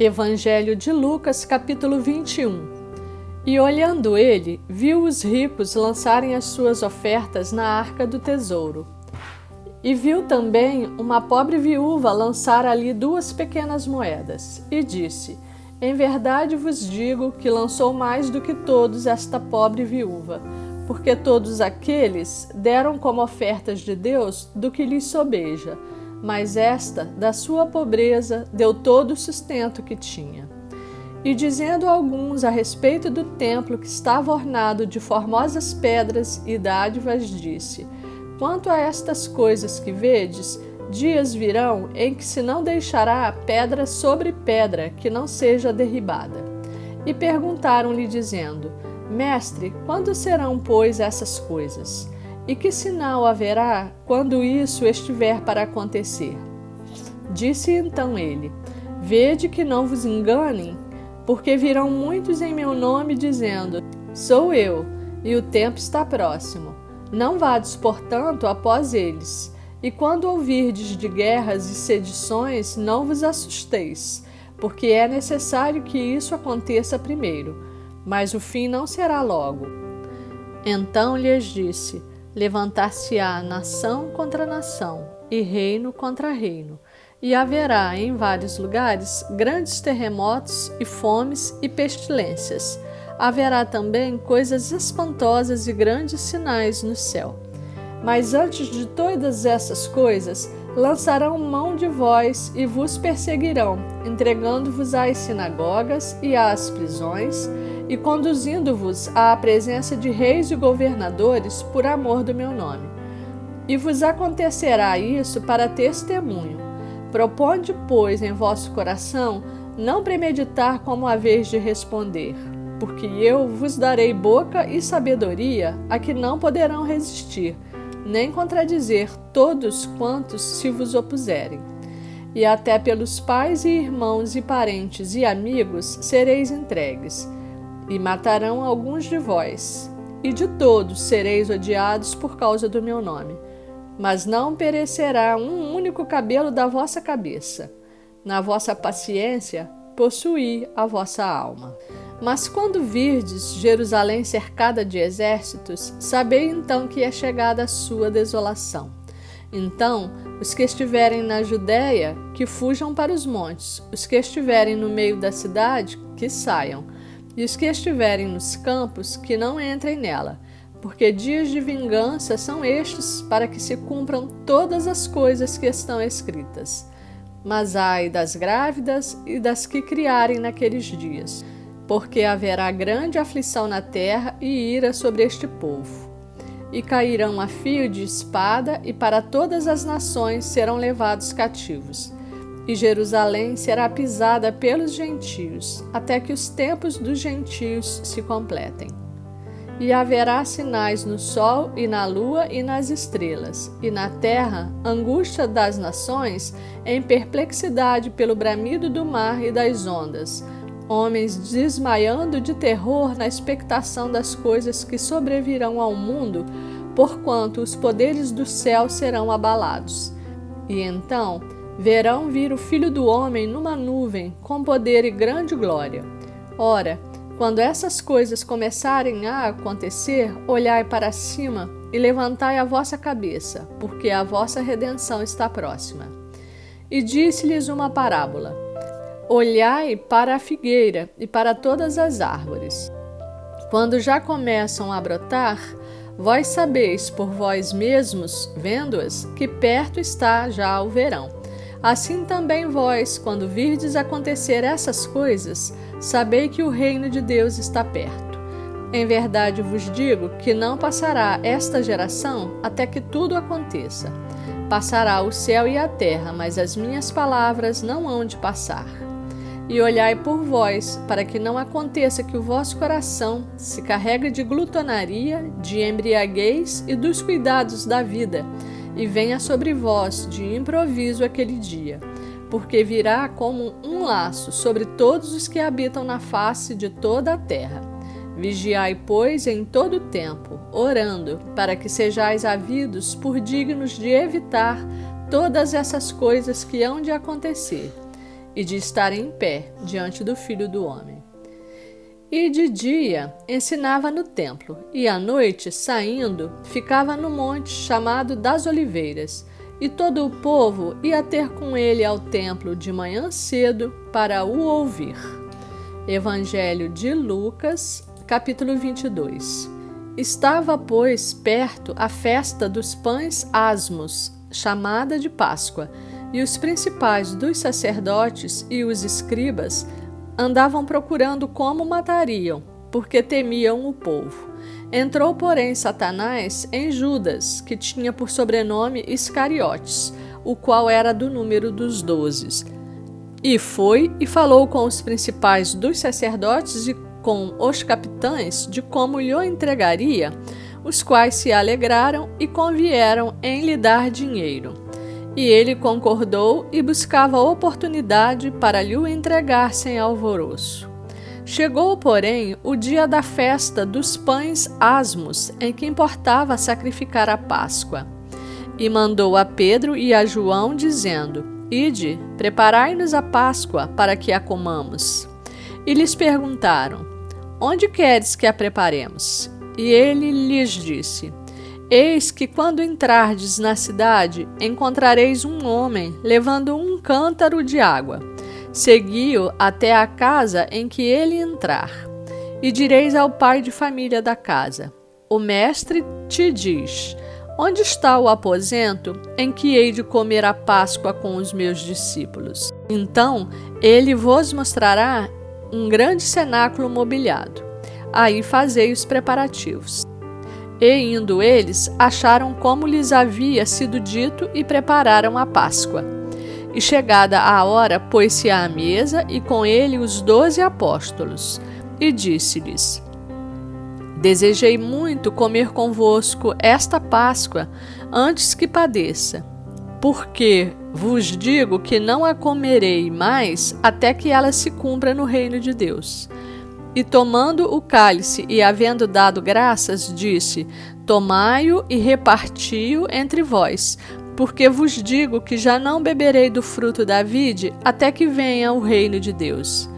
Evangelho de Lucas, capítulo 21. E olhando ele, viu os ricos lançarem as suas ofertas na arca do tesouro. E viu também uma pobre viúva lançar ali 2 pequenas moedas, e disse: Em verdade vos digo que lançou mais do que todos esta pobre viúva, porque todos aqueles deram como ofertas de Deus do que lhes sobeja, mas esta, da sua pobreza, deu todo o sustento que tinha. E dizendo a alguns a respeito do templo que estava ornado de formosas pedras e dádivas, disse: Quanto a estas coisas que vedes, dias virão em que se não deixará pedra sobre pedra que não seja derribada. E perguntaram-lhe, dizendo: Mestre, quando serão, pois, essas coisas? E que sinal haverá quando isso estiver para acontecer? Disse então ele: Vede que não vos enganem, porque virão muitos em meu nome dizendo: Sou eu, e o tempo está próximo. Não vades, portanto, após eles. E quando ouvirdes de guerras e sedições, não vos assusteis, porque é necessário que isso aconteça primeiro, mas o fim não será logo. Então lhes disse: Levantar-se-á nação contra nação, e reino contra reino, e haverá em vários lugares grandes terremotos e fomes e pestilências. Haverá também coisas espantosas e grandes sinais no céu. Mas antes de todas essas coisas, lançarão mão de vós e vos perseguirão, entregando-vos às sinagogas e às prisões, e conduzindo-vos à presença de reis e governadores por amor do meu nome. E vos acontecerá isso para testemunho. Proponde, pois, em vosso coração não premeditar como haveis de responder, porque eu vos darei boca e sabedoria a que não poderão resistir, nem contradizer todos quantos se vos opuserem. E até pelos pais e irmãos e parentes e amigos sereis entregues, e matarão alguns de vós, e de todos sereis odiados por causa do meu nome. Mas não perecerá um único cabelo da vossa cabeça. Na vossa paciência, possuí a vossa alma. Mas quando virdes Jerusalém cercada de exércitos, sabei então que é chegada a sua desolação. Então, os que estiverem na Judéia, que fujam para os montes; os que estiverem no meio da cidade, que saiam; e os que estiverem nos campos, que não entrem nela, porque dias de vingança são estes, para que se cumpram todas as coisas que estão escritas. Mas ai das grávidas e das que criarem naqueles dias, porque haverá grande aflição na terra e ira sobre este povo. E cairão a fio de espada, e para todas as nações serão levados cativos. E Jerusalém será pisada pelos gentios, até que os tempos dos gentios se completem. E haverá sinais no sol e na lua e nas estrelas, e na terra angústia das nações, em perplexidade pelo bramido do mar e das ondas, homens desmaiando de terror na expectação das coisas que sobrevirão ao mundo, porquanto os poderes do céu serão abalados. E então verão vir o Filho do Homem numa nuvem, com poder e grande glória. Ora, quando essas coisas começarem a acontecer, olhai para cima e levantai a vossa cabeça, porque a vossa redenção está próxima. E disse-lhes uma parábola: Olhai para a figueira e para todas as árvores. Quando já começam a brotar, vós sabeis por vós mesmos, vendo-as, que perto está já o verão. Assim também vós, quando virdes acontecer essas coisas, sabei que o reino de Deus está perto. Em verdade vos digo que não passará esta geração até que tudo aconteça. Passará o céu e a terra, mas as minhas palavras não hão de passar. E olhai por vós, para que não aconteça que o vosso coração se carregue de glutonaria, de embriaguez e dos cuidados da vida, e venha sobre vós de improviso aquele dia, porque virá como um laço sobre todos os que habitam na face de toda a terra. Vigiai, pois, em todo o tempo, orando, para que sejais havidos por dignos de evitar todas essas coisas que hão de acontecer, e de estar em pé diante do Filho do Homem. E de dia ensinava no templo, e à noite, saindo, ficava no monte chamado das Oliveiras, e todo o povo ia ter com ele ao templo de manhã cedo para o ouvir. Evangelho de Lucas, capítulo 22. Estava, pois, perto a festa dos pães asmos, chamada de Páscoa, e os principais dos sacerdotes e os escribas andavam procurando como matariam, porque temiam o povo. Entrou, porém, Satanás em Judas, que tinha por sobrenome Iscariotes, o qual era do número dos 12. E foi e falou com os principais dos sacerdotes e com os capitães de como lhe o entregaria, os quais se alegraram e convieram em lhe dar dinheiro. E ele concordou e buscava oportunidade para lhe o entregar sem alvoroço. Chegou, porém, o dia da festa dos pães asmos, em que importava sacrificar a Páscoa. E mandou a Pedro e a João, dizendo: Ide, preparai-nos a Páscoa, para que a comamos. E lhes perguntaram: Onde queres que a preparemos? E ele lhes disse: Eis que quando entrardes na cidade, encontrareis um homem levando um cântaro de água. Segui-o até a casa em que ele entrar. E direis ao pai de família da casa: O mestre te diz: Onde está o aposento em que hei de comer a Páscoa com os meus discípulos? Então ele vos mostrará um grande cenáculo mobiliado. Aí fazei os preparativos. E indo eles, acharam como lhes havia sido dito e prepararam a Páscoa. E chegada a hora, pôs-se à mesa e com ele os 12 apóstolos. E disse-lhes: Desejei muito comer convosco esta Páscoa antes que padeça, porque vos digo que não a comerei mais até que ela se cumpra no reino de Deus. E tomando o cálice e havendo dado graças, disse: Tomai-o e reparti-o entre vós, porque vos digo que já não beberei do fruto da vide até que venha o reino de Deus.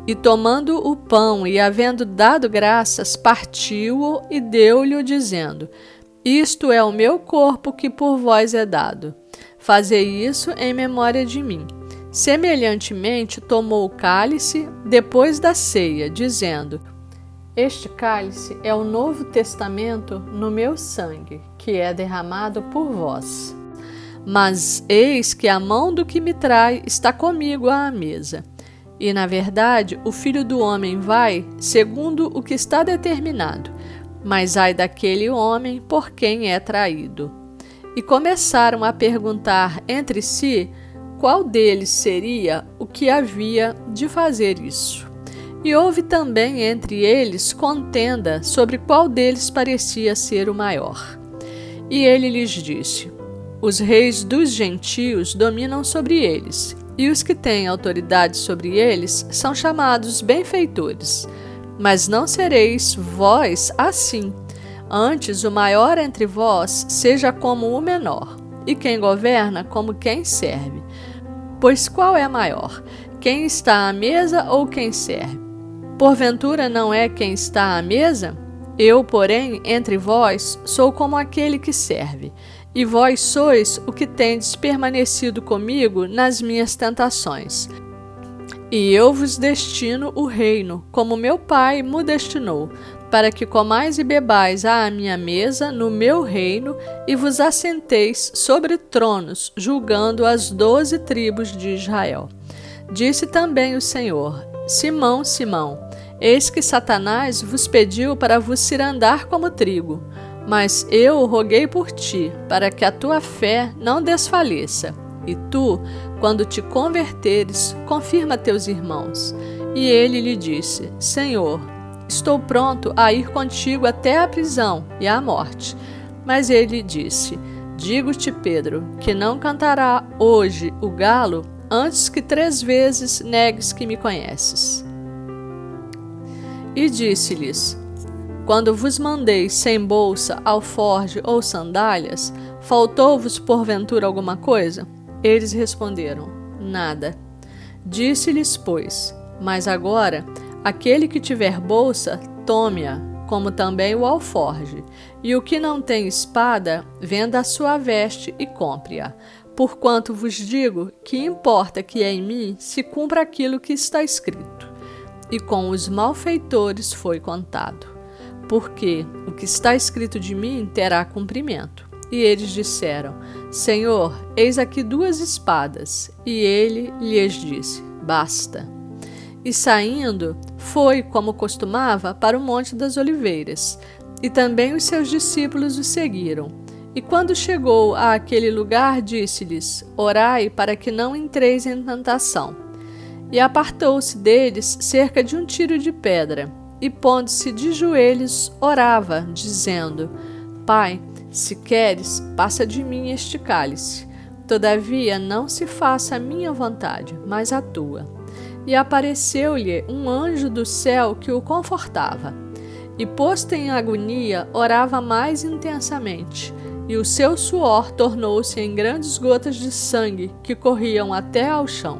E tomando o pão e havendo dado graças, partiu-o e deu-lhe, dizendo: Isto é o meu corpo que por vós é dado. Fazei isso em memória de mim. Semelhantemente, tomou o cálice depois da ceia, dizendo: Este cálice é o Novo Testamento no meu sangue, que é derramado por vós. Mas eis que a mão do que me trai está comigo à mesa. E, na verdade, o Filho do Homem vai segundo o que está determinado, mas ai daquele homem por quem é traído. E começaram a perguntar entre si qual deles seria o que havia de fazer isso. E houve também entre eles contenda sobre qual deles parecia ser o maior. E ele lhes disse: Os reis dos gentios dominam sobre eles, e os que têm autoridade sobre eles são chamados benfeitores. Mas não sereis vós assim. Antes, o maior entre vós seja como o menor, e quem governa como quem serve. Pois qual é maior, quem está à mesa ou quem serve? Porventura não é quem está à mesa? Eu, porém, entre vós, sou como aquele que serve, e vós sois o que tendes permanecido comigo nas minhas tentações. E eu vos destino o reino, como meu Pai mo destinou, para que comais e bebais à minha mesa no meu reino e vos assenteis sobre tronos, julgando as 12 tribos de Israel. Disse também o Senhor: Simão, Simão, eis que Satanás vos pediu para vos cirandar como trigo, mas eu roguei por ti, para que a tua fé não desfaleça. E tu, quando te converteres, confirma teus irmãos. E ele lhe disse: Senhor, estou pronto a ir contigo até a prisão e à morte. Mas ele disse: Digo-te, Pedro, que não cantará hoje o galo antes que 3 vezes negues que me conheces. E disse-lhes: Quando vos mandei sem bolsa, alforje ou sandálias, faltou-vos porventura alguma coisa? Eles responderam: Nada. Disse-lhes, pois: Mas agora, aquele que tiver bolsa, tome-a, como também o alforje, e o que não tem espada, venda a sua veste e compre-a. Porquanto vos digo que importa que em mim se cumpra aquilo que está escrito. E com os malfeitores foi contado. Porque o que está escrito de mim terá cumprimento. E eles disseram: Senhor, eis aqui 2 espadas. E ele lhes disse: Basta. E saindo, foi, como costumava, para o Monte das Oliveiras. E também os seus discípulos o seguiram. E quando chegou àquele lugar, disse-lhes: Orai para que não entreis em tentação. E apartou-se deles cerca de 1 tiro de pedra, e pondo-se de joelhos, orava, dizendo: Pai, se queres, passa de mim este cálice. Todavia não se faça a minha vontade, mas a tua. E apareceu-lhe um anjo do céu que o confortava. E posto em agonia, orava mais intensamente, e o seu suor tornou-se em grandes gotas de sangue que corriam até ao chão.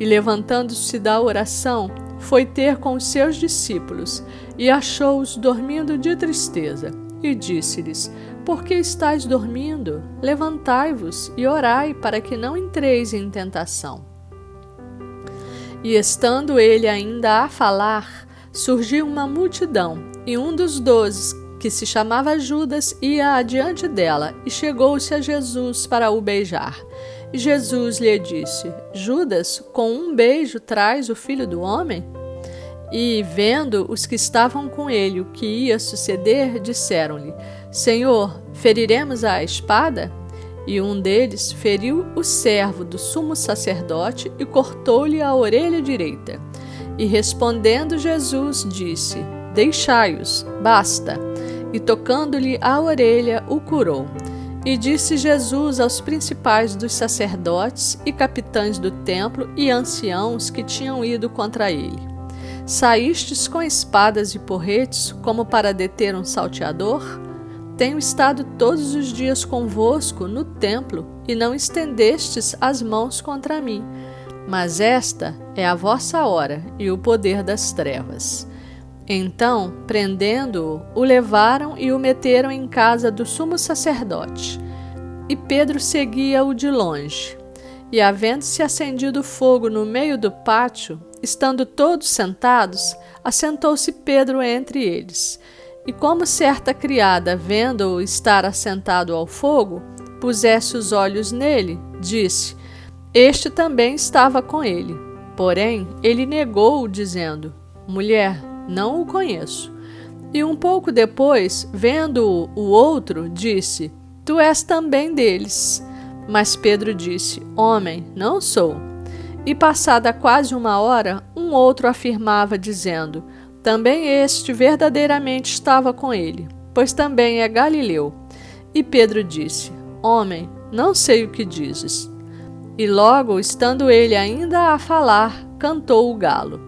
E levantando-se da oração, foi ter com os seus discípulos, e achou-os dormindo de tristeza. E disse-lhes: Por que estáis dormindo? Levantai-vos e orai para que não entreis em tentação. E estando ele ainda a falar, surgiu uma multidão, e um dos 12, que se chamava Judas, ia adiante dela, e chegou-se a Jesus para o beijar. E Jesus lhe disse: Judas, com um beijo traz o Filho do Homem? E, vendo os que estavam com ele o que ia suceder, disseram-lhe: Senhor, feriremos a espada? E um deles feriu o servo do sumo sacerdote e cortou-lhe a orelha direita. E respondendo Jesus, disse: Deixai-os, basta. E tocando-lhe a orelha, o curou. E disse Jesus aos principais dos sacerdotes e capitães do templo e anciãos que tinham ido contra ele: Saístes com espadas e porretes como para deter um salteador? Tenho estado todos os dias convosco no templo, e não estendestes as mãos contra mim. Mas esta é a vossa hora e o poder das trevas. Então, prendendo-o, o levaram e o meteram em casa do sumo sacerdote. E Pedro seguia-o de longe. E, havendo-se acendido fogo no meio do pátio, estando todos sentados, assentou-se Pedro entre eles. E como certa criada, vendo-o estar assentado ao fogo, pusesse os olhos nele, disse: Este também estava com ele. Porém, ele negou-o, dizendo: Mulher, não o conheço. E um pouco depois, vendo-o o outro, disse: Tu és também deles. Mas Pedro disse: Homem, não sou. E passada quase 1 hora, um outro afirmava, dizendo: Também este verdadeiramente estava com ele, pois também é galileu. E Pedro disse: Homem, não sei o que dizes. E logo, estando ele ainda a falar, cantou o galo.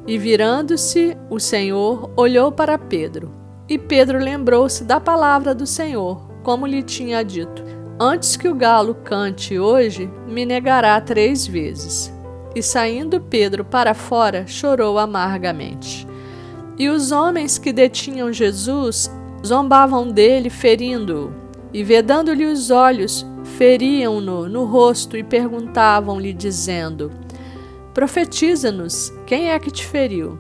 E virando-se, o Senhor olhou para Pedro. E Pedro lembrou-se da palavra do Senhor, como lhe tinha dito: Antes que o galo cante hoje, me negará 3 vezes. E saindo Pedro para fora, chorou amargamente. E os homens que detinham Jesus zombavam dele, ferindo-o. E vedando-lhe os olhos, feriam-no no rosto e perguntavam-lhe, dizendo: Profetiza-nos, quem é que te feriu?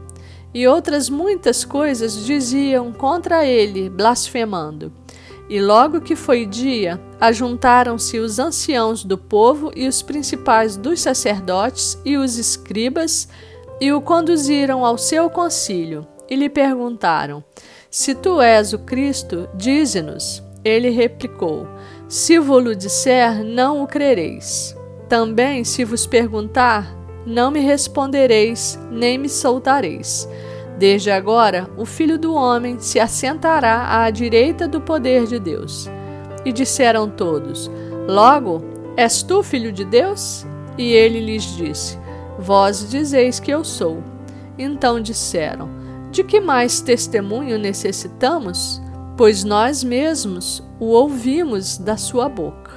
E outras muitas coisas diziam contra ele, blasfemando. E logo que foi dia, ajuntaram-se os anciãos do povo e os principais dos sacerdotes e os escribas, e o conduziram ao seu concílio, e lhe perguntaram: Se tu és o Cristo, dize-nos. Ele replicou: Se vo-lo disser, não o crereis. Também, se vos perguntar, não me respondereis, nem me soltareis. Desde agora, o Filho do Homem se assentará à direita do poder de Deus. E disseram todos: Logo, és tu filho de Deus? E ele lhes disse: Vós dizeis que eu sou. Então disseram: De que mais testemunho necessitamos? Pois nós mesmos o ouvimos da sua boca.